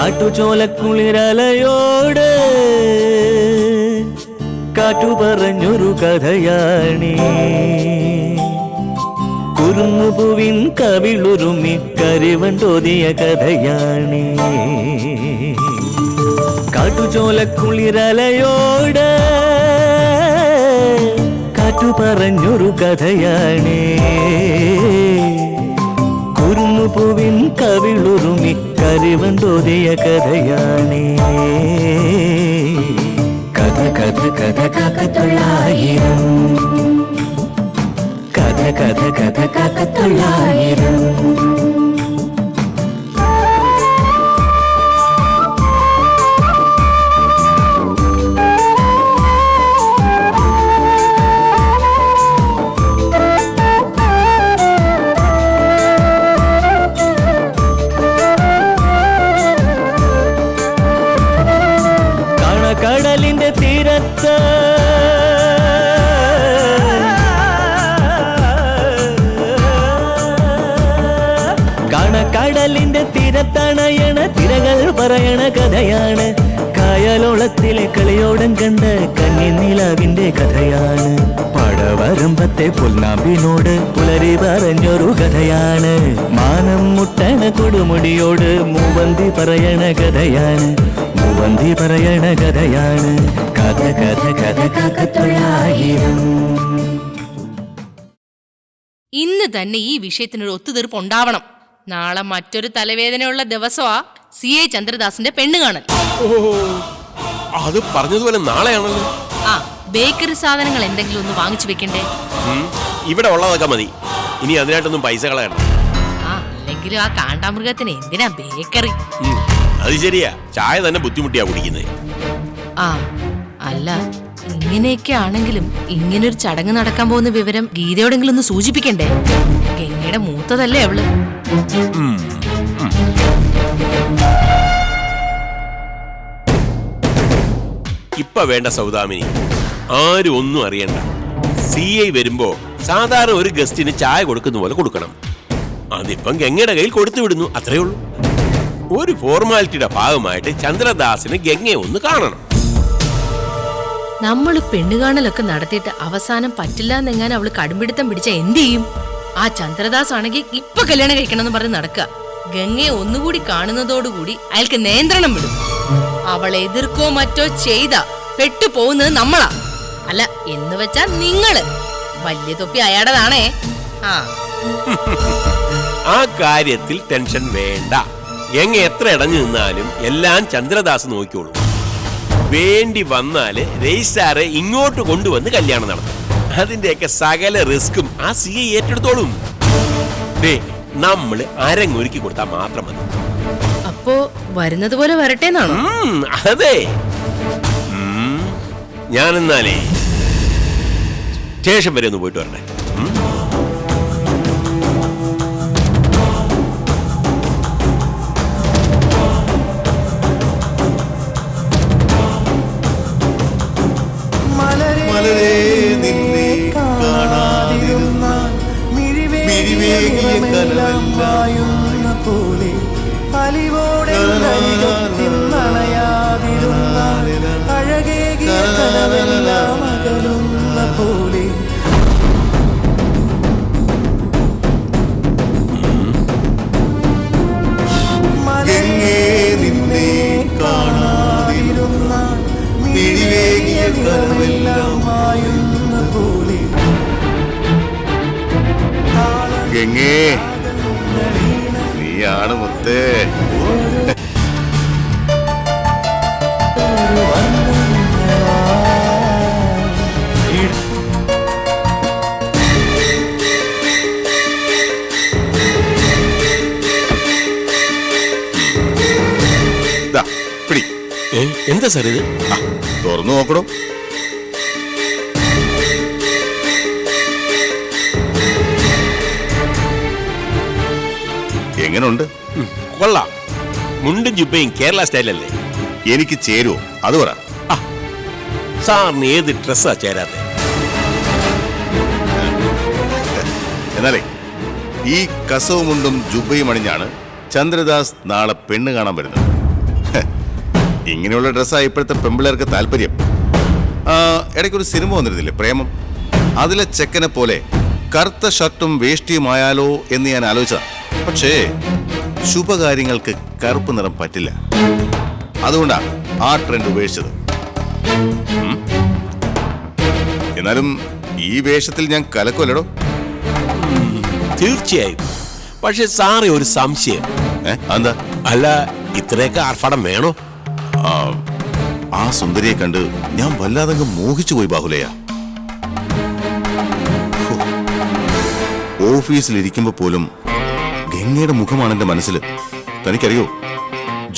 കാട്ടുചോലക്കുളിരലയോട് കാറ്റു പറഞ്ഞൊരു കഥയാണീ. കുരുന്നുപൂവിൻ കവിളുരുമ്മി കരിവൻ തോതിയ കഥയാണീ. കാട്ടുചോലക്കുളിരലയോട് കാറ്റു പറഞ്ഞൊരു കഥയാണീ. കുരുന്നുപൂവിൻ കവിളുരുമ്മി കരിവൻ തോതിയ കഥയാണീ. കഥ കഥ കഥ കാക്കത്തൊള്ളായിരം, കഥ കഥ കഥ കാക്കത്തൊള്ളായിരം. കടലിന്റെ തീരത്ത് കടലിന്റെ തീരത്തണയണ തിരകൾ പറയണ കഥയാണ്. കായലോളത്തിലെ കളിയോടം കണ്ട കന്നിനിലാവിന്റെ കഥയാണ്. പടവരമ്പത്തെ പുൽനാമ്പിനോട് പുലരി പറഞ്ഞൊരു കഥയാണ്. മാനം മുട്ടണ കൊടുമുടിയോട് മൂവന്തി പറയണ കഥയാണ്. മൂവന്തി പറയണ കഥയാണ്. കഥ കഥ കഥ കാക്കത്തൊള്ളായിരം. ഇന്ന് തന്നെ ഈ വിഷയത്തിനൊരു ഒത്തുതീർപ്പ് ഉണ്ടാവണം. നാളെ മറ്റൊരു തലവേദനയുള്ള ദിവസമാ CA ചന്ദ്രദാസിന്റെ പെണ്ണ് കാണൽ. അത് പറഞ്ഞതുപോലെ നാളെയാണല്ലോ. ആ ബേക്കറി സാധനങ്ങൾ എന്തെങ്കിലും ഒന്ന് വാങ്ങിച്ചു വെക്കണ്ടേ? ഇവിടെ ഉള്ളതൊക്കെ മതി, ഇനി അതിനായിട്ടൊന്നും പൈസ കളയണം. അല്ലെങ്കിലും ആ കാണ്ടാമൃഗത്തിന് എന്തിനാ ബേക്കറി? അത് ശരിയാ, ചായ തന്നെ ബുദ്ധിമുട്ടിയാ കുടിക്കുന്നത്. അല്ല ഇങ്ങനെയൊക്കെ ആണെങ്കിലും ഇങ്ങനൊരു ചടങ്ങ് നടക്കാൻ പോകുന്ന വിവരം ഗീതയോടെങ്കിലും ഒന്ന് സൂചിപ്പിക്കണ്ടേ? ഗംഗയുടെ മൂത്തതല്ലേ അവള്. ഇപ്പൊ വേണ്ട സൗദാമിനി, ആരും ഒന്നും അറിയണ്ട. CI വരുമ്പോ സാധാരണ ഒരു ഗസ്റ്റിന് ചായ കൊടുക്കുന്ന പോലെ കൊടുക്കണം. അതിപ്പം ഗംഗയുടെ കയ്യിൽ കൊടുത്തു വിടുന്നു, അത്രേ ഉള്ളൂ. ഒരു ഫോർമാലിറ്റിയുടെ ഭാഗമായിട്ട് ചന്ദ്രദാസിന് ഗംഗയെ ഒന്ന് കാണണം. നമ്മൾ പെണ്ണുകാണലൊക്കെ നടത്തിയിട്ട് അവസാനം പറ്റില്ല എന്നെങ്ങാനും അവള് കടുംപിടുത്തം പിടിച്ച എന്ത് ചെയ്യും? ആ ചന്ദ്രദാസ് ആണെങ്കിൽ ഇപ്പൊ കല്യാണം കഴിക്കണമെന്ന് പറഞ്ഞ് നടക്കുക. ഗംഗയെ ഒന്നുകൂടി കാണുന്നതോടുകൂടി അയാൾക്ക് നിയന്ത്രണം വിടും. അവളെ എതിർക്കോ മറ്റോ ചെയ്ത പെട്ടുപോകുന്നത് നമ്മളാ. അല്ല എന്ന് വെച്ചാ നിങ്ങള്. വലിയ തൊപ്പി അയാടതാണേ. ആ കാര്യത്തിൽ ടെൻഷൻ വേണ്ട. ഗംഗ എത്ര ഇടഞ്ഞു നിന്നാലും എല്ലാം ചന്ദ്രദാസ് നോക്കിയോളൂ. വേണ്ടി വന്നാല് രജിസ്ട്രാറെ ഇങ്ങോട്ട് കൊണ്ടുവന്ന് കല്യാണം നടത്തും. അതിന്റെയൊക്കെ സകല റിസ്കും ആ CI ഏറ്റെടുത്തോളും. നമ്മള് അരങ്ങൊരുക്കി കൊടുത്താൽ മാത്രം മതി. അപ്പോ വരുന്നത് പോലെ വരട്ടെ എന്നാണോ? അതെ. ഞാനെന്നാലേ സ്റ്റേഷൻ വരെ ഒന്ന് പോയിട്ട് വരണേ. പോലെ അലിവോടെ അഴകേകിയ കനവെല്ലാം അകലുന്ന പോലെ. നിന്നെ കാണാതിരുന്ന മിഴിവേകിയ കനവെല്ലാം മായുന്ന പോലെ. ഗംഗേ, നീയാണ് മുത്തേ. എന്താ സാർ ഇത്? തുറന്നു നോക്കണോ? എങ്ങനുണ്ട്? കൊള്ളാം. മുണ്ടും ജുബയും കേരള സ്റ്റൈലല്ലേ? എനിക്ക് ചേരുവോ അത് പറ. സാറിന് ഏത് ഡ്രസ്സാ ചേരാത്തെ? എന്നാലേ ഈ കസവ് മുണ്ടും ജുബയും അണിഞ്ഞാണ് ചന്ദ്രദാസ് നാളെ പെണ്ണ് കാണാൻ വരുന്നത്. ഇങ്ങനെയുള്ള ഡ്രസ്സാണ് ഇപ്പോഴത്തെ പെമ്പിള്ളേർക്ക് താല്പര്യം. ഇടയ്ക്കൊരു സിനിമ വന്നിരുന്നില്ലേ, പ്രേമം? അതിലെ ചെക്കനെ പോലെ കറുത്ത ഷർട്ടും വേഷ്ടിയുമായാലോ എന്ന് ഞാൻ ആലോചിച്ച. പക്ഷേ ശുഭകാര്യങ്ങൾക്ക് കറുപ്പ് നിറം പറ്റില്ല. അതുകൊണ്ടാണ് ആ ട്രെൻഡ് ഉപേക്ഷിച്ചത്. എന്നാലും ഈ വേഷത്തിൽ ഞാൻ കലക്കൊല്ലടോ. തീർച്ചയായും. പക്ഷെ സാറേ, ഒരു സംശയം. എന്താ? അല്ല, ഇത്രയൊക്കെ ആർഭാടം വേണോ? ആ സുന്ദരിയെ കണ്ട് ഞാൻ വല്ലാതെ മോഹിച്ചു പോയി ബാഹുലയ. ഓഫീസിലിരിക്കുമ്പോ പോലും ഗംഗയുടെ മുഖമാണ് എന്റെ മനസ്സിൽ. തനിക്കറിയോ,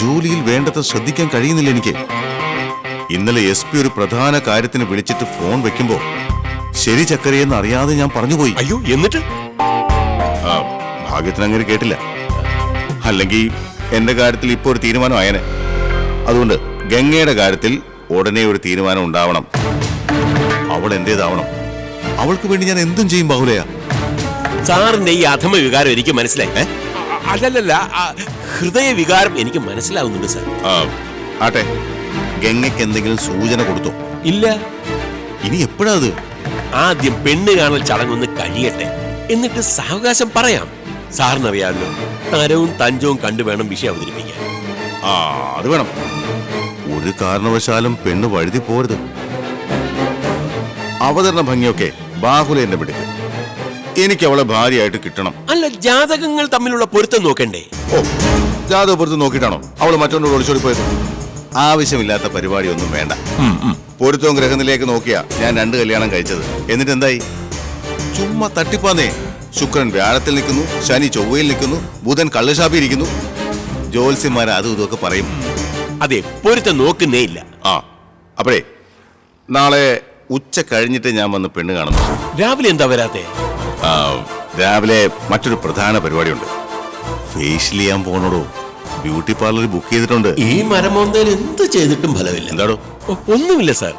ജോലിയിൽ വേണ്ടത്ര ശ്രദ്ധിക്കാൻ കഴിയുന്നില്ല എനിക്ക്. ഇന്നലെ SP ഒരു പ്രധാന കാര്യത്തിന് വിളിച്ചിട്ട് ഫോൺ വെക്കുമ്പോ ശരി ചക്കരയെന്ന് അറിയാതെ ഞാൻ പറഞ്ഞുപോയി. അയ്യോ, എന്നിട്ട്? ഭാഗ്യത്തിന് അങ്ങനെ കേട്ടില്ല. അല്ലെങ്കിൽ എന്റെ കാര്യത്തിൽ ഇപ്പൊ ഒരു തീരുമാനം ആയനെ. അതുകൊണ്ട് ഗംഗയുടെ കാര്യത്തിൽ ഉടനെ ഒരു തീരുമാനം ഉണ്ടാവണം. അവൾ എന്റേതാവണം. അവൾക്ക് വേണ്ടി ഞാൻ എന്തും ചെയ്യും ബാഹുലയ. സാറിന്റെ ഈ അധമ വികാരം എനിക്ക് മനസ്സിലായി. അല്ലല്ല, ഹൃദയ വികാരം എനിക്ക് മനസ്സിലാവുന്നുണ്ട് സാർ. ആട്ടെ, ഗംഗയ്ക്ക് എന്തെങ്കിലും സൂചന കൊടുത്തോ? ഇല്ല. ഇനി എപ്പോഴാ അത്? ആദ്യം പെണ്ണ് കാണൽ ചടങ്ങൊന്ന് കഴിയട്ടെ, എന്നിട്ട് സാവകാശം പറയാം. സാറിനറിയാമല്ലോ, തരവും തഞ്ചവും കണ്ടു വേണം വിഷയം അവതരിപ്പിക്കാൻ. അത് വേണം. ഒരു കാരണവശാലും പെണ്ണ് വഴുതി പോരുത്. അവതരണ ഭംഗിയൊക്കെ ബാഹുലേന്റെ പിടിക്ക്. എനിക്ക് അവളെ ഭാര്യയായിട്ട് കിട്ടണം. അല്ല, ജാതകങ്ങൾ തമ്മിലുള്ള പൊരുത്തം നോക്കണ്ടേ? ഓ, ജാതക പൊരുത്തം നോക്കിയിട്ടാണോ അവള് മറ്റൊന്നോട് ഒളിച്ചോടി പോയത്? ആവശ്യമില്ലാത്ത പരിപാടിയൊന്നും വേണ്ട. പൊരുത്തവും ഗ്രഹത്തിലേക്ക് നോക്കിയാ ഞാൻ 2 കല്യാണം കഴിച്ചത്. എന്നിട്ട് എന്തായി? ചുമ്മാ തട്ടിപ്പാന്നേ. ശുക്രൻ വ്യാഴത്തിൽ നിൽക്കുന്നു, ശനി ചൊവ്വയിൽ നിൽക്കുന്നു, ബുധൻ കള്ളുഷാപ്പി ഇരിക്കുന്നു. ജ്യോത്സ്യന്മാർ അതും ഇതൊക്കെ പറയും. അതെ, പൊരുത്തം നോക്കുന്നേ ഇല്ല. അപ്പോഴേ നാളെ ഉച്ച കഴിഞ്ഞിട്ട് ഞാൻ വന്ന് പെണ്ണ് കാണുന്നു. രാവിലെ എന്താ വരാത്തെ? രാവിലെ മറ്റൊരു പ്രധാന പരിപാടിയുണ്ട്. ഫേഷ്യൽ ചെയ്യാൻ പോണോടോ. ബ്യൂട്ടി പാർലർ ബുക്ക് ചെയ്തിട്ടുണ്ട്. ഈ മരമോന്തയിൽ എന്ത് ചെയ്തിട്ടും ഫലമില്ല. എന്താടോ? ഒന്നുമില്ല സാർ.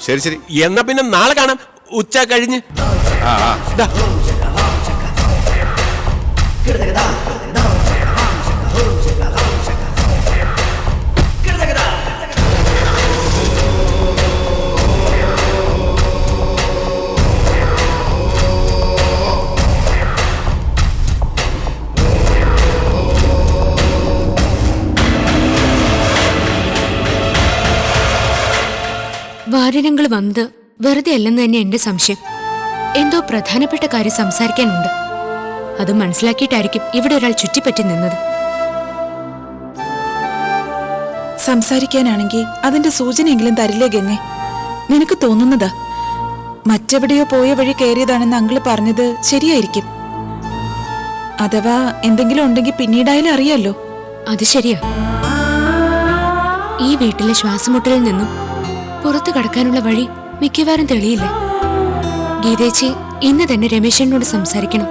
ശരി ശരി, എന്നാ പിന്നെ നാളെ കാണാം, ഉച്ച കഴിഞ്ഞ്. ദാ. വാര്യനങ്ങൾ വന്നത് വെറുതെ അല്ലെന്ന് തന്നെ എന്റെ സംശയം. എന്തോ പ്രധാനപ്പെട്ട കാര്യം സംസാരിക്കാനുണ്ട്. അത് മനസ്സിലാക്കിയിട്ടായിരിക്കും ഇവിടെ ഒരാൾ ചുറ്റിപ്പറ്റി നിന്നത്. സംസാരിക്കാനാണെങ്കിൽ അതിന്റെ സൂചനയെങ്കിലും തരില്ലേ ഗംഗെ? നിനക്ക് തോന്നുന്നതാ മറ്റെവിടെയോ പോയ വഴി കയറിയതാണെന്ന് അങ്കിള് പറഞ്ഞത് ശരിയായിരിക്കും. അഥവാ എന്തെങ്കിലും ഉണ്ടെങ്കിൽ പിന്നീടായാലും അറിയാലോ. അത് ശരിയാ. ഈ വീട്ടിലെ ശ്വാസമുട്ടലിൽ നിന്നും പുറത്തു കടക്കാനുള്ള വഴി മിക്കവാറും തെളിയില്ല. ഗീതേച്ചി ഇന്ന് തന്നെ രമേശനോട് സംസാരിക്കണം.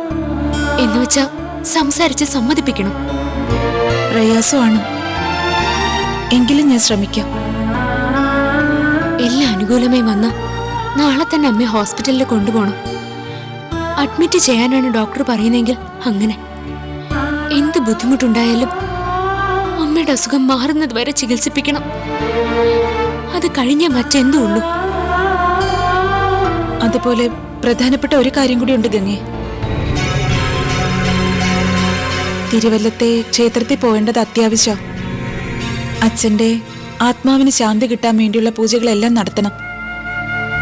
എന്നുവെച്ചാ സംസാരിച്ച് സമ്മതിപ്പിക്കണം. പ്രയാസമാണ്, എങ്കിലും ഞാൻ ശ്രമിക്കാം. എല്ലാം അനുകൂലമായി വന്ന നാളെ തന്നെ അമ്മയെ ഹോസ്പിറ്റലിൽ കൊണ്ടുപോകണം. അഡ്മിറ്റ് ചെയ്യാനാണ് ഡോക്ടർ പറയുന്നതെങ്കിൽ അങ്ങനെ. എന്ത് ബുദ്ധിമുട്ടുണ്ടായാലും അമ്മയുടെ അസുഖം മാറുന്നത് വരെ ചികിത്സിപ്പിക്കണം. അത് കഴിഞ്ഞേ മറ്റെന്തോ ഉള്ളൂ. അതുപോലെ പ്രധാനപ്പെട്ട ഒരു കാര്യം കൂടി ഉണ്ട് ഗംഗെ. തിരുവല്ലത്തെ ക്ഷേത്രത്തിൽ പോകേണ്ടത് അത്യാവശ്യം. അച്ഛന്റെ ആത്മാവിന് ശാന്തി കിട്ടാൻ വേണ്ടിയുള്ള പൂജകളെല്ലാം നടത്തണം.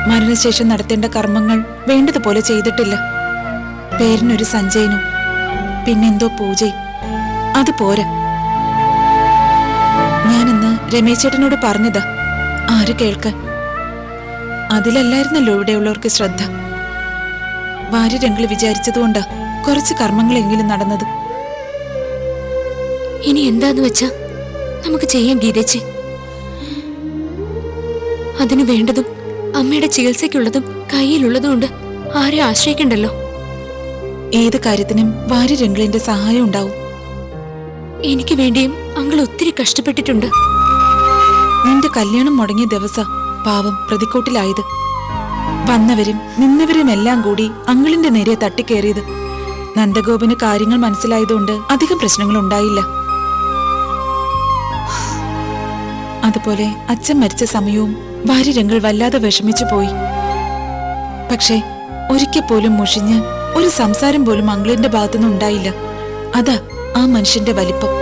മരണശേഷം നടത്തേണ്ട കർമ്മങ്ങൾ വേണ്ടതുപോലെ ചെയ്തിട്ടില്ല. പേരിനൊരു സഞ്ചയനും പിന്നെന്തോ പൂജയും. അത് പോരാ. ഞാനിന്ന് രമേശേട്ടനോട് പറഞ്ഞതാ. ആര് കേൾക്കാൻ? അതിലല്ലായിരുന്നല്ലോ ഇവിടെയുള്ളവർക്ക് ശ്രദ്ധ. വാര്യരംഗിള് വിചാരിച്ചതുകൊണ്ടാ കുറച്ച് കർമ്മങ്ങളെങ്കിലും നടന്നത്. ഇനി എന്താന്ന് വെച്ചാ നമുക്ക് ചെയ്യാൻ ഗീതേച്ചി. അതിനു വേണ്ടതും അമ്മയുടെ ചികിത്സയ്ക്കുള്ളതും കയ്യിലുള്ളതും കൊണ്ട് ആരെ ആശ്രയിക്കണ്ടല്ലോ. ഏത് കാര്യത്തിനും വാര്യരംഗിളിന്റെ സഹായം ഉണ്ടാവും. എനിക്ക് വേണ്ടിയും അങ്കിൾ ഒത്തിരി കഷ്ടപ്പെട്ടിട്ടുണ്ട്. നിന്റെ കല്യാണം മുടങ്ങിയ ദിവസം പാവം പ്രതിക്കൂട്ടിലായത്. വന്നവരും നിന്നവരും എല്ലാം കൂടി അങ്കിളിന്റെ നേരെ തട്ടിക്കേറിയത്. നന്ദഗോപിന് കാര്യങ്ങൾ മനസ്സിലായതുകൊണ്ട് അധികം പ്രശ്നങ്ങൾ ഉണ്ടായില്ല. അതുപോലെ അച്ഛൻ മരിച്ച സമയവും ഭാര്യ രംഗൾ വല്ലാതെ വിഷമിച്ചു പോയി. പക്ഷേ ഒരിക്കൽ പോലും മുഷിഞ്ഞ് ഒരു സംസാരം പോലും അങ്കിളിന്റെ ഭാഗത്തുനിന്ന് ഉണ്ടായില്ല. അതാ ആ മനുഷ്യന്റെ വലിപ്പം.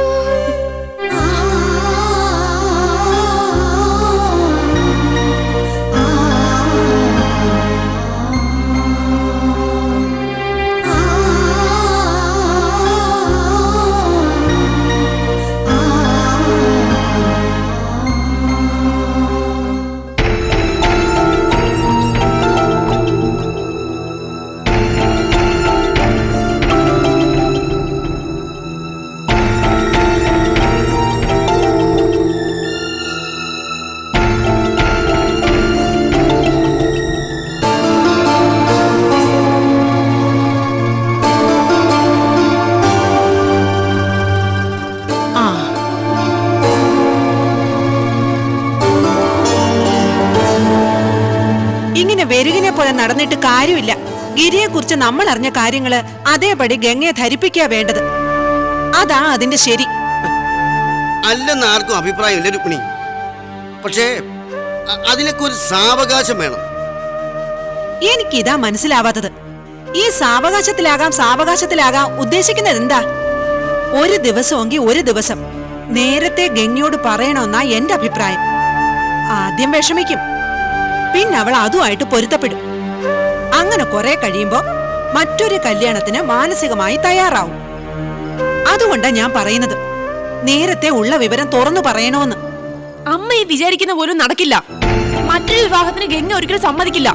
വെരുകിനെ പോലെ നടന്നിട്ട് കാര്യമില്ല. ഗിരിയെ കുറിച്ച് നമ്മൾ അറിഞ്ഞ കാര്യങ്ങള് അതേപടി ഗംഗയെ ധരിപ്പിക്കുക വേണ്ടത്. അതാ അതിന്റെ ശരി. അല്ലെന്ന് ആർക്കും അഭിപ്രായമില്ല രുക്മിണി. പക്ഷേ അതിനൊക്കെ ഒരു സാവകാശം വേണം. എനിക്കിതാ മനസ്സിലാവാത്തത്. ഈ സാവകാശത്തിലാകാം ഉദ്ദേശിക്കുന്നത് എന്താ? ഒരു ദിവസമെങ്കിൽ ഒരു ദിവസം നേരത്തെ ഗംഗയോട് പറയണമെന്നാ എന്റെ അഭിപ്രായം. ആദ്യം വിഷമിക്കും, പിന്നെ അവൾ അതുമായിട്ട് പൊരുത്തപ്പെടും. അങ്ങനെ കുറെ കഴിയുമ്പോ മറ്റൊരു കല്യാണത്തിന് മാനസികമായി തയ്യാറാവും. അതുകൊണ്ടാ ഞാൻ പറയുന്നത്, നേരത്തെ ഉള്ള വിവരം തുറന്നു പറയണോന്ന്. അമ്മ ഈ വിചാരിക്കുന്ന പോലും നടക്കില്ല. മറ്റൊരു വിവാഹത്തിന് ഗംഗ ഒരിക്കലും സമ്മതിക്കില്ല.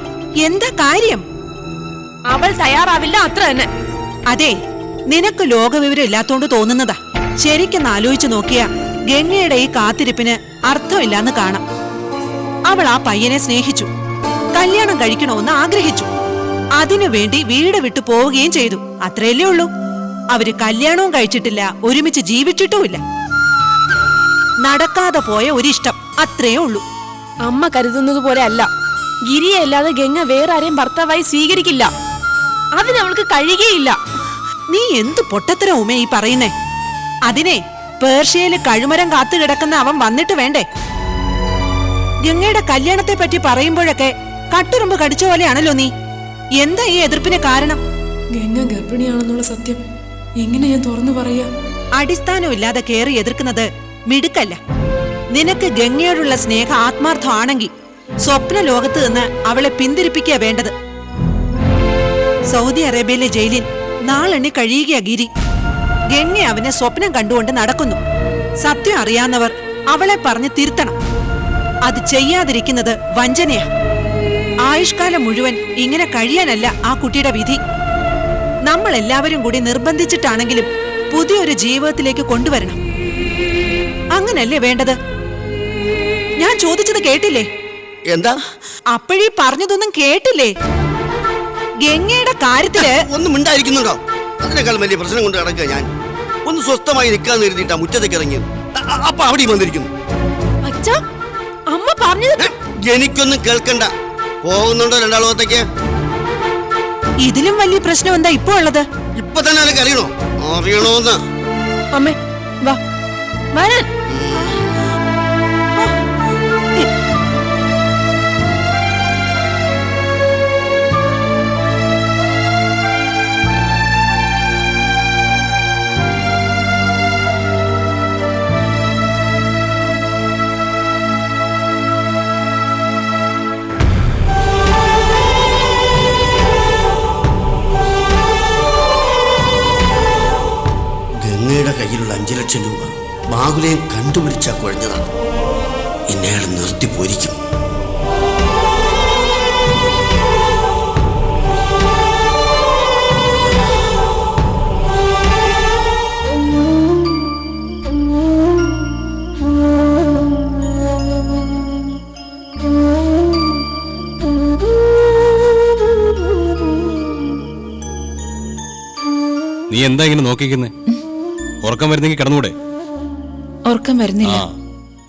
എന്താ കാര്യം? അവൾ തയ്യാറാവില്ല, അത്ര തന്നെ. അതെ, നിനക്ക് ലോകവിവരം ഇല്ലാത്തോണ്ട് തോന്നുന്നതാ. ശരിക്കൊന്ന് ആലോചിച്ചു നോക്കിയാ ഗംഗയുടെ ഈ കാത്തിരിപ്പിന് അർത്ഥമില്ലാന്ന് കാണാം. അവൾ ആ പയ്യനെ സ്നേഹിച്ചു, കല്യാണം കഴിക്കണമെന്ന് ആഗ്രഹിച്ചു. അതിനുവേണ്ടി വീട് വിട്ടു പോവുകയും ചെയ്തു. അത്രയല്ലേ ഉള്ളൂ. അവര് കല്യാണവും കഴിച്ചിട്ടില്ല, ഒരുമിച്ച് ജീവിച്ചിട്ടുമില്ല. നടക്കാതെ പോയ ഒരിഷ്ടം, അത്രയേ ഉള്ളൂ. അമ്മ കരുതുന്നത് പോലെ അല്ല. ഗിരിയെ അല്ലാതെ ഗംഗ വേറെ ആരെയും ഭർത്താവായി സ്വീകരിക്കില്ല. അതിനവൾക്ക് കഴിയുകയില്ല. നീ എന്തു പൊട്ടത്തരവുമേ ഈ പറയുന്നേ? അതിനെ പേർഷ്യയില് കഴുമരം കാത്തു കിടക്കുന്ന അവൻ വന്നിട്ട് വേണ്ടേ? ഗംഗയുടെ കല്യാണത്തെ പറ്റി പറയുമ്പോഴൊക്കെ കട്ടുറുമ്പ് കടിച്ച പോലെയാണല്ലോ നീ. എന്താ ഈ എതിർപ്പിന് കാരണം? ഗംഗ ഗർഭിണിയാണെന്നുള്ള സത്യം എങ്ങനെ ഞാൻ തുറന്നു പറയാ? അടിസ്ഥാനമില്ലാതെ കേറി എതിർക്കുന്നത് മിടുക്കല്ല. നിനക്ക് ഗംഗയോടുള്ള സ്നേഹ ആത്മാർത്ഥമാണെങ്കിൽ സ്വപ്ന ലോകത്ത് നിന്ന് അവളെ പിന്തിരിപ്പിക്കുക വേണ്ടത്. സൗദി അറേബ്യയിലെ ജയിലിൽ നാളെണ്ണി കഴിയുകയാ ഗിരി. ഗംഗ അവനെ സ്വപ്നം കണ്ടുകൊണ്ട് നടക്കുന്നു. സത്യം അറിയാവുന്നവർ അവളെ പറഞ്ഞ് തിരുത്തണം. അത് ചെയ്യാതിരിക്കുന്നത് വഞ്ചനയാ. ആയുഷ്കാലം മുഴുവൻ ഇങ്ങനെ കഴിയാനല്ല ആ കുട്ടിയുടെ വിധി. നമ്മൾ എല്ലാവരും കൂടി നിർബന്ധിച്ചിട്ടാണെങ്കിലും പുതിയൊരു ജീവിതത്തിലേക്ക് കൊണ്ടുവരണം. അങ്ങനല്ലേ വേണ്ടത്? ഞാൻ ചോദിച്ചത് കേട്ടില്ലേ? എന്താ? അപ്പോഴീ പറഞ്ഞതൊന്നും കേട്ടില്ലേ? ഗംഗയുടെ കാര്യത്തില് ഒന്നും മിണ്ടായിരിക്കുന്നുണ്ടോ? അതിനേക്കാൾ വലിയ പ്രശ്നം കൊണ്ട് കിടക്കുക ഞാൻ. ഒന്ന് സ്വസ്ഥമായി നിൽക്കാന്ന് കരുതിയിട്ടാ മുറ്റത്തേക്ക് ഇറങ്ങിയത്. അപ്പൊ അവിടെ വന്നിരിക്കുന്നു. അച്ഛാ, അമ്മ പറഞ്ഞത് എനിക്കൊന്നും കേൾക്കണ്ട. പോകുന്നുണ്ടോ രണ്ടാളത്തേക്ക്? ഇതിലും വലിയ പ്രശ്നം എന്താ ഇപ്പൊ ഉള്ളത്? ഇപ്പൊ തന്നെ എനിക്ക് അറിയണോന്ന്. അമ്മേ വാ വരാൻ. ഗംഗയുടെ കയ്യിലുള്ള 5 ലക്ഷം രൂപ ബാഹുലയം കണ്ടുപിടിച്ചാ കുഴഞ്ഞതാണ്. എന്നെ അയാൾ നിർത്തി പോയിരിക്കും. നീ എന്താ ഇങ്ങനെ നോക്കിക്കുന്നേ? ഉറക്കം വരുന്നെങ്കിൽ കിടന്നുകൂടെ? ഉറക്കം വരുന്നില്ല.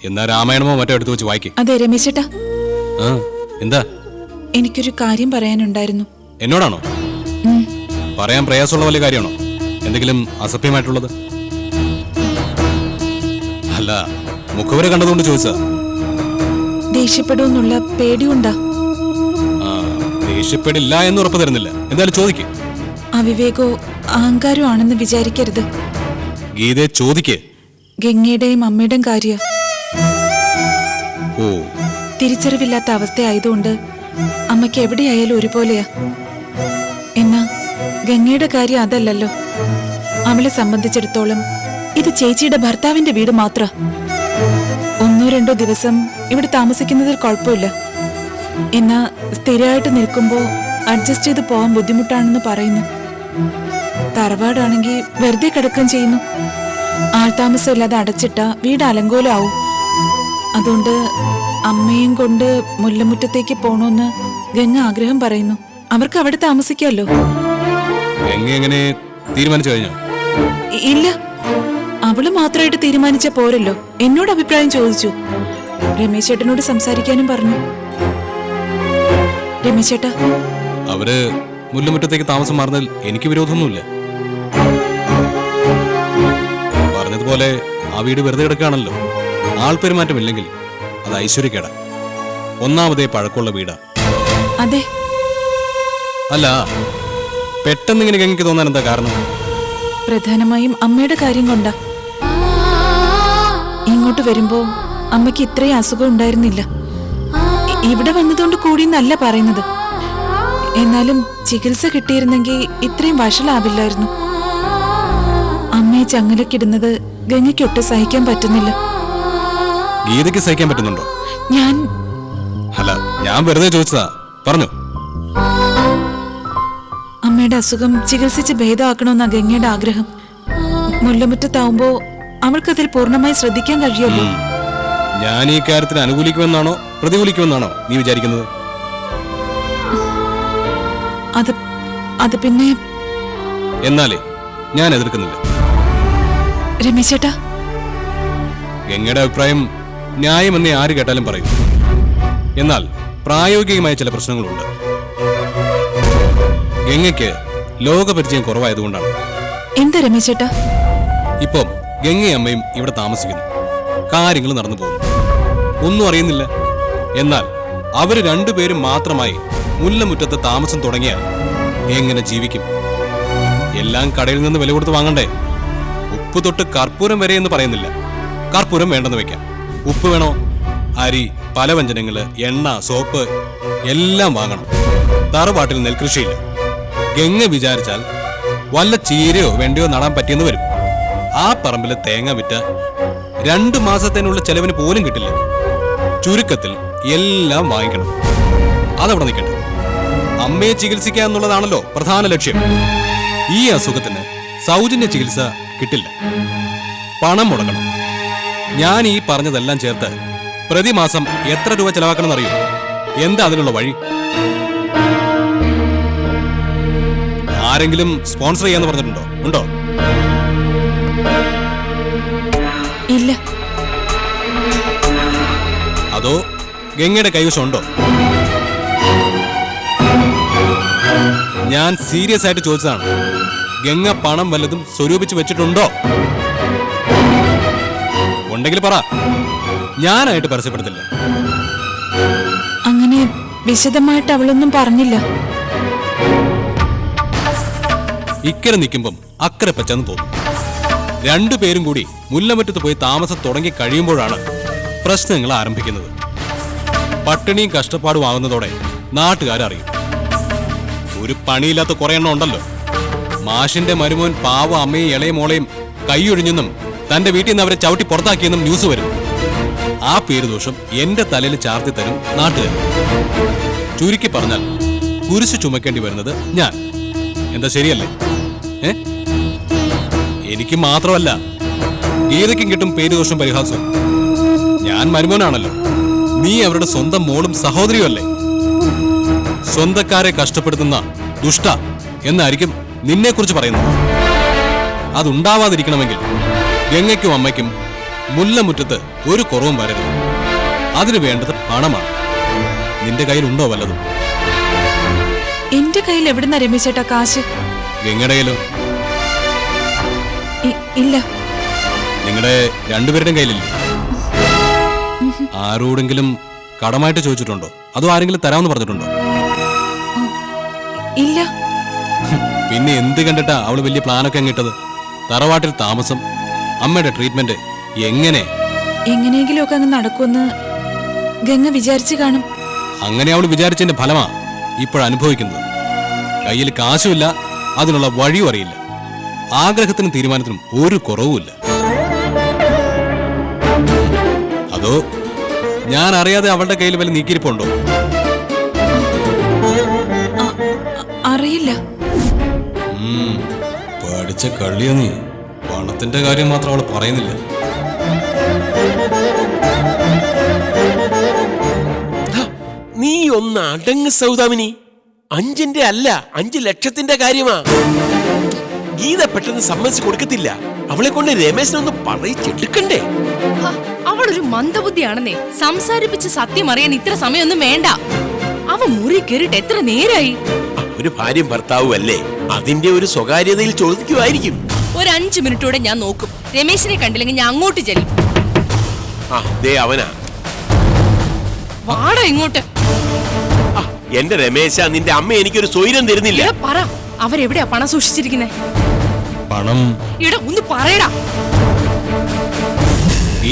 എന്നാ രാമായണമോ മറ്റോ എടുത്തു വെച്ച് വായിക്കേ. അതെ രമേശേട്ടാ, എന്താ? എനിക്കൊരു കാര്യം പറയാനുണ്ടായിരുന്നു. എന്നോടാണോ? പറയാൻ പ്രയാസമുള്ള വലിയ കാര്യമാണോ? എന്തെങ്കിലും അസഭ്യമായിട്ടുള്ളത്? അല്ല, മുഖവരെ കണ്ടതുകൊണ്ട് ചോദിച്ചാ. ദേഷ്യപ്പെടുമെന്നുള്ള പേടിയുണ്ടാ. ആ ദേഷ്യപ്പെടില്ല എന്ന് ഉറപ്പ് തരുന്നില്ല. എന്തായാലും ചോദിക്ക്. അവിവേകോ അഹങ്കാരോ ആണെന്ന് വിചാരിക്കരുത്. ഗീതയെ ചോദിക്ക്. ഗംഗയുടെയും അമ്മയുടെയും കാര്യ ഓ, തിരിച്ചറിവില്ലാത്ത അവസ്ഥയായതുകൊണ്ട് അമ്മയ്ക്ക് എവിടെയായാലും ഒരുപോലെയാ. എന്നാ ഗംഗയുടെ കാര്യം അതല്ലല്ലോ. അവളെ സംബന്ധിച്ചിടത്തോളം ഇത് ചേച്ചിയുടെ ഭർത്താവിന്റെ വീട് മാത്ര. 1-2 ദിവസം ഇവിടെ താമസിക്കുന്നതിൽ കുഴപ്പമില്ല. എന്നാ സ്ഥിരമായിട്ട് നിൽക്കുമ്പോ അഡ്ജസ്റ്റ് ചെയ്ത് പോകാൻ ബുദ്ധിമുട്ടാണെന്ന് പറയുന്നു. തറവാടാണെങ്കിൽ വെറുതെ കിടക്കുകയും ചെയ്യുന്നു. ആൾതാമസം ഇല്ലാതെ അടച്ചിട്ട വീട് അലങ്കോലാവും. അതുകൊണ്ട് അമ്മയും കൊണ്ട് മുല്ലമുറ്റത്തേക്ക് പോണോന്ന് ഗംഗ ആഗ്രഹം പറയുന്നു. അവർക്ക് അവിടെ താമസിക്കാമല്ലോ. ഗംഗ എങ്ങനെ തീരുമാനിച്ചു കഴിഞ്ഞോ? ഇല്ല, അവള് മാത്രമായിട്ട് തീരുമാനിച്ച പോരല്ലോ. എന്നോട് അഭിപ്രായം ചോദിച്ചു. രമേശ് ചേട്ടനോട് സംസാരിക്കാനും പറഞ്ഞു. രമേശ് ചേട്ടാ, അവര് മുല്ലമുറ്റത്തേക്ക് താമസം മാറുന്നതിൽ എനിക്ക് വിരോധമൊന്നുമില്ല. പറഞ്ഞതുപോലെ ആ വീട് വെറുതെ കിടക്കുകയാണല്ലോ. ആൾപെരുമാറ്റമില്ലെങ്കിൽ അത് ഐശ്വര്യക്കേടാ. ഒന്നാമതേ പഴക്കമുള്ള വീടാ. അതെ. അല്ല, പെട്ടെന്ന് ഇങ്ങനെ ഗംഗയ്ക്ക് തോന്നാൻ എന്താ കാരണം? പ്രധാനമായും അമ്മയുടെ കാര്യം കൊണ്ടാ. ഇങ്ങോട്ട് വരുമ്പോ അമ്മയ്ക്ക് ഇത്രയും അസുഖം ഉണ്ടായിരുന്നില്ല. ഇവിടെ വന്നതുകൊണ്ട് കൂടിയെന്നല്ല പറയുന്നത്. എന്നാലും ചികിത്സ കിട്ടിയിരുന്നെങ്കിൽ ഇത്രയും വഷളാവില്ലായിരുന്നു. അമ്മയെ ചങ്ങലക്കിടുന്നത് ഗംഗയ്ക്കൊട്ട് സഹിക്കാൻ പറ്റുന്നില്ല. ഗീതയ്ക്ക് സഹിക്കാൻ പറ്റുന്നുണ്ടോ? അല്ല, ഞാൻ വെറുതെ ചോദിച്ചതാ. പറഞ്ഞു. അമ്മയുടെ അസുഖം ചികിത്സിച്ച് ഭേദമാക്കണമെന്നാ ഗംഗയുടെ ആഗ്രഹം. മുല്ലമുറ്റത്താവുമ്പോ അവൾക്കതിൽ പൂർണ്ണമായി ശ്രദ്ധിക്കാൻ കഴിയുമല്ലോ. ഞാൻ ഈ കാര്യത്തിന് അനുകൂലിക്കുമെന്നാണോ പ്രതികൂലിക്കുമെന്നാണോ നീ വിചാരിക്കുന്നത്? അത് പിന്നെ എന്നാലേ ഞാൻ എതിർക്കുന്നില്ല. രമേശ് ചേട്ടാ, ഗംഗയുടെ അഭിപ്രായം ന്യായമെന്നേ ആര് കേട്ടാലും പറയും. എന്നാൽ പ്രായോഗികമായ ചില പ്രശ്നങ്ങളുണ്ട്. ഗംഗയ്ക്ക് ലോകപരിചയം കുറവായതുകൊണ്ടാണ്. എന്താ രമേശ് ചേട്ടാ? ഇപ്പം ഗംഗയും അമ്മയും ഇവിടെ താമസിക്കുന്നു. കാര്യങ്ങൾ നടന്നു പോകുന്നു. ഒന്നും അറിയുന്നില്ല. എന്നാൽ അവര് രണ്ടുപേരും മാത്രമായി മുല്ലമുറ്റത്ത് താമസം തുടങ്ങിയാൽ എങ്ങനെ ജീവിക്കും? എല്ലാം കടയിൽ നിന്ന് വില കൊടുത്ത് വാങ്ങണ്ടേ? ഉപ്പ് തൊട്ട് കർപ്പൂരം വരെ എന്ന് പറയുന്നില്ല. കർപ്പൂരം വേണ്ടെന്ന് വെക്കാം. ഉപ്പ് വേണോ? അരി, പലവ്യഞ്ജനങ്ങള്, എണ്ണ, സോപ്പ് എല്ലാം വാങ്ങണം. തറവാട്ടിൽ നെൽകൃഷിയില്ല. ഗംഗ വിചാരിച്ചാൽ വല്ല ചീരയോ വെണ്ടയോ നടാൻ പറ്റിയെന്ന് വരും. ആ പറമ്പില് തേങ്ങ വിറ്റ 2 മാസത്തിനുള്ള ചെലവിന് പോലും കിട്ടില്ല. ചുരുക്കത്തിൽ എല്ലാം വാങ്ങിക്കണം. അതവിടെ നിൽക്കട്ടെ. അമ്മയെ ചികിത്സിക്കുക എന്നുള്ളതാണല്ലോ പ്രധാന ലക്ഷ്യം. ഈ അസുഖത്തിന് സൗജന്യ ചികിത്സ കിട്ടില്ല. പണം മുടക്കണം. ഞാൻ ഈ പറഞ്ഞതെല്ലാം ചേർത്ത് പ്രതിമാസം എത്ര രൂപ ചെലവാക്കണം എന്നറിയോ? എന്താ അതിനുള്ള വഴി? ആരെങ്കിലും സ്പോൺസർ ചെയ്യാന്ന് പറഞ്ഞിട്ടുണ്ടോ? ഉണ്ടോ? ഇല്ല. അതോ ഗംഗയുടെ കൈവശം ഉണ്ടോ? ഞാൻ സീരിയസ് ആയിട്ട് ചോദിച്ചതാണ്. ഗംഗ പണം വല്ലതും സ്വരൂപിച്ച് വെച്ചിട്ടുണ്ടോ? ഉണ്ടെങ്കിൽ പറ. ഞാനായിട്ട് പരസ്യപ്പെടുത്തില്ല. അങ്ങനെ വിശദമായിട്ട് അവളൊന്നും പറഞ്ഞില്ല. ഇക്കരെ നിൽക്കുമ്പം അക്കരെ പച്ചെന്ന് തോന്നും. രണ്ടുപേരും കൂടി മുല്ലമുറ്റത്ത് പോയി താമസം തുടങ്ങി കഴിയുമ്പോഴാണ് പ്രശ്നങ്ങൾ ആരംഭിക്കുന്നത്. പട്ടിണിയും കഷ്ടപ്പാടും ആകുന്നതോടെ നാട്ടുകാരറിയും. ഒരു പണിയില്ലാത്ത കുറെ എണ്ണം ഉണ്ടല്ലോ. മാഷിന്റെ മരുമോൻ പാവ അമ്മയും ഇളയ മോളെയും കൈയൊഴിഞ്ഞെന്നും തന്റെ വീട്ടിൽ നിന്ന് അവരെ ചവിട്ടി പുറത്താക്കിയെന്നും ന്യൂസ് വരും. ആ പേരുദോഷം എന്റെ തലയിൽ ചാർത്തി തരും നാട്ടുകാർ. ചുരുക്കി പറഞ്ഞാൽ കുരിശ് ചുമക്കേണ്ടി വരുന്നത് ഞാൻ. എന്താ ശരിയല്ലേ? എനിക്ക് മാത്രമല്ല, ഗീതയ്ക്കും കിട്ടും പേരുദോഷം പരിഹാസവും. ഞാൻ മരുമോനാണല്ലോ. നീ അവരുടെ സ്വന്തം മോളും സഹോദരിയും അല്ലേ? സ്വന്തക്കാരെ കഷ്ടപ്പെടുത്തുന്ന ദുഷ്ട എന്നായിരിക്കും നിന്നെ കുറിച്ച് പറയുന്നത്. അതുണ്ടാവാതിരിക്കണമെങ്കിൽ ഗംഗയ്ക്കും അമ്മയ്ക്കും മുല്ലമുറ്റത്ത് ഒരു കുറവും വരരുത്. അതിന് വേണ്ടത് പണമാണ്. നിന്റെ കയ്യിലുണ്ടോ വല്ലതും? എന്റെ കയ്യിൽ എവിടുന്ന രമേശേട്ടാ കാശ്? ഗംഗയുടെ കയ്യിലോ? ഇല്ല. നിങ്ങളുടെ രണ്ടുപേരുടെയും കയ്യിലില്ലേ? ആരോടെങ്കിലും കടമായിട്ട് ചോദിച്ചിട്ടുണ്ടോ അതോ ആരെങ്കിലും തരാമെന്ന് പറഞ്ഞിട്ടുണ്ടോ? ഇല്ല. പിന്നെ എന്ത് കണ്ടിട്ടാ അവള് വലിയ പ്ലാനൊക്കെ അങ്ങിട്ടത്? തറവാട്ടിൽ താമസം, അമ്മയുടെ ട്രീറ്റ്മെന്റ്, എങ്ങനെ എങ്ങനെയെങ്കിലും ഒക്കെ അങ്ങ് നടക്കുമെന്ന് ഗംഗ വിചാരിച്ചു കാണും. അങ്ങനെ അവൾ വിചാരിച്ചതിന്റെ ഫലമാ ഇപ്പോഴനുഭവിക്കുന്നത്. കയ്യിൽ കാശുമില്ല, അതിനുള്ള വഴിയും അറിയില്ല. ആഗ്രഹത്തിനും തീരുമാനത്തിനും ഒരു കുറവുമില്ല. അതോ ഞാൻ അറിയാതെ അവളുടെ കയ്യിൽ വല്ല നീക്കിയിരിപ്പുണ്ടോ? അറിയില്ല. പഠിച്ച കള്ളിയോ നീ? പണത്തിന്റെ കാര്യം മാത്രം അവൾ പറയുന്നില്ല. നീ ഒന്ന് അടങ്ങ് സൗദാമിനി. 5ന്റെ അല്ല 5 ലക്ഷത്തിന്റെ കാര്യമാ. ഗീത പെട്ടെന്ന് സമ്മതിച്ചു കൊടുക്കത്തില്ല. അവളെ കൊണ്ട് രമേശനൊന്ന് പറയിച്ചെടുക്കണ്ടേ? അവളൊരു മന്ദബുദ്ധിയാണെന്നേ. സംസാരിപ്പിച്ച് സത്യം അറിയാൻ ഇത്ര സമയമൊന്നും വേണ്ട. അവ മുറി കയറിട്ട് എത്ര നേരായി? ഒരു ഭാര്യയും ഭർത്താവും അല്ലേ, അതിന്റെ ഒരു സ്വകാര്യതയിൽ ചോദിക്കുമായിരിക്കും. ഒരു 5 മിനിറ്റോടെ ഞാൻ നോക്കും. രമേശിനെ കണ്ടില്ലെങ്കിൽ ഞാൻ അങ്ങോട്ട് ചെല്ലും. ദേ അവനാ. വാടാ ഇങ്ങോട്ട്. എന്റെ രമേശ, നിന്റെ അമ്മ എനിക്കൊരു സ്വൈരം തരുന്നില്ല. പറ, അവരെവിടെയാ പണം സൂക്ഷിച്ചിരിക്കുന്നേ? പണം ഒന്ന് പറയടാ.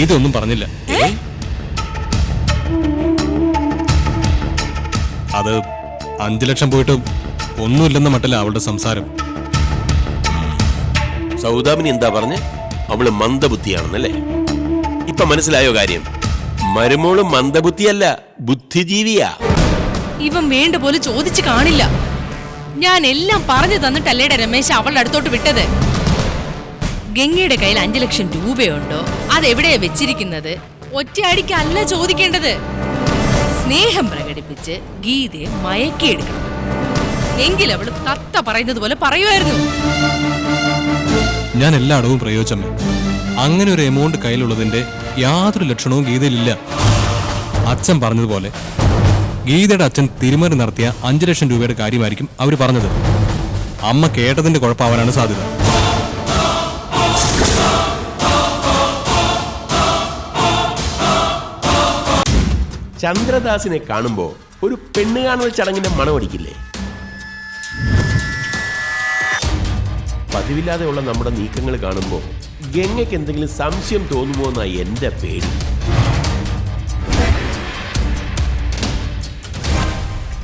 ഇതൊന്നും പറഞ്ഞില്ല. അത് 5 ലക്ഷം പോയിട്ട് ഒന്നുമില്ലെന്ന മട്ടില്ല അവളുടെ സംസാരം. സൗദാമിനി എന്താ പറഞ്ഞ്? അവള് മന്ദബുദ്ധിയാണെന്നല്ലേ? ഇപ്പൊ മനസ്സിലായോ കാര്യം? മരുമോള് മന്ദബുദ്ധിയല്ല, ബുദ്ധിജീവിയാ. ഇവൻ വേണ്ട പോലെ ചോദിച്ചു കാണില്ല. ഞാൻ എല്ലാം പറഞ്ഞു തന്നിട്ടല്ലേടെ രമേശ് അവളുടെ അടുത്തോട്ട് വിട്ടത്. ഗംഗയുടെ കയ്യിൽ 5 ലക്ഷം രൂപയുണ്ടോ, അതെവിടെയാ വെച്ചിരിക്കുന്നത്? ഒറ്റയടിക്കല്ല ചോദിക്കേണ്ടത്. സ്നേഹം പ്രകടിപ്പിച്ച് ഗീതയെ മയക്കിയെടുക്കണം. എങ്കിൽ അവള് തത്ത പറയുന്നത് പോലെ പറയുമായിരുന്നു. ഞാൻ എല്ലായിടവും പ്രയോഗിച്ചമ്മേ. അങ്ങനെ ഒരു എമൗണ്ട് കയ്യിലുള്ളതിന്റെ യാതൊരു ലക്ഷണവും ഗീതയിലില്ല. അച്ഛൻ പറഞ്ഞതുപോലെ ഗീതയുടെ അച്ഛൻ തിരുമറി നടത്തിയ 5 ലക്ഷം രൂപയുടെ കാര്യമായിരിക്കും അവര് പറഞ്ഞത്. അമ്മ കേട്ടതിന്റെ കുഴപ്പമാവാനാണ് സാധ്യത. ചന്ദ്രദാസിനെ കാണുമ്പോ ഒരു പെണ്ണ് കാണുന്ന ചടങ്ങിന്റെ മണമടിക്കില്ലേ? പതിവില്ലാതെയുള്ള നമ്മുടെ നീക്കങ്ങൾ കാണുമ്പോ ഗംഗയ്ക്ക് എന്തെങ്കിലും സംശയം തോന്നുമോ എന്നാ എന്റെ പേടി.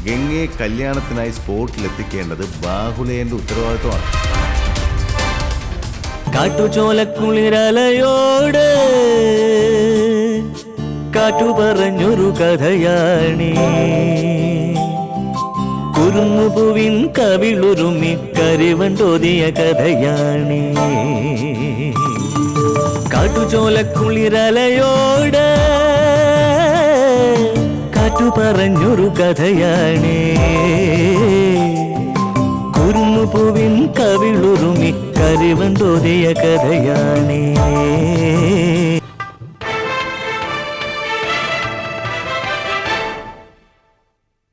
ഗംഗയെ കല്യാണത്തിനായി സ്പോട്ടിലെത്തിക്കേണ്ടത് ബാഹുലേയന്റെ ഉത്തരവാദിത്വമാണ്. കാട്ടുചോലക്കുളിരലയോട് കാറ്റു പറഞ്ഞൊരു കഥയാണി, കുറുമുപുവിൻ കവിളുരുമി കരിവണ്ടോതിയ കഥയാണി. കാട്ടുചോലക്കുളിരലയോട് കാറ്റു പറഞ്ഞൊരു കഥയാണി, കുറുമുപുവിൻ കവിളുരുമി കരിവണ്ടോതിയ കഥയാണി.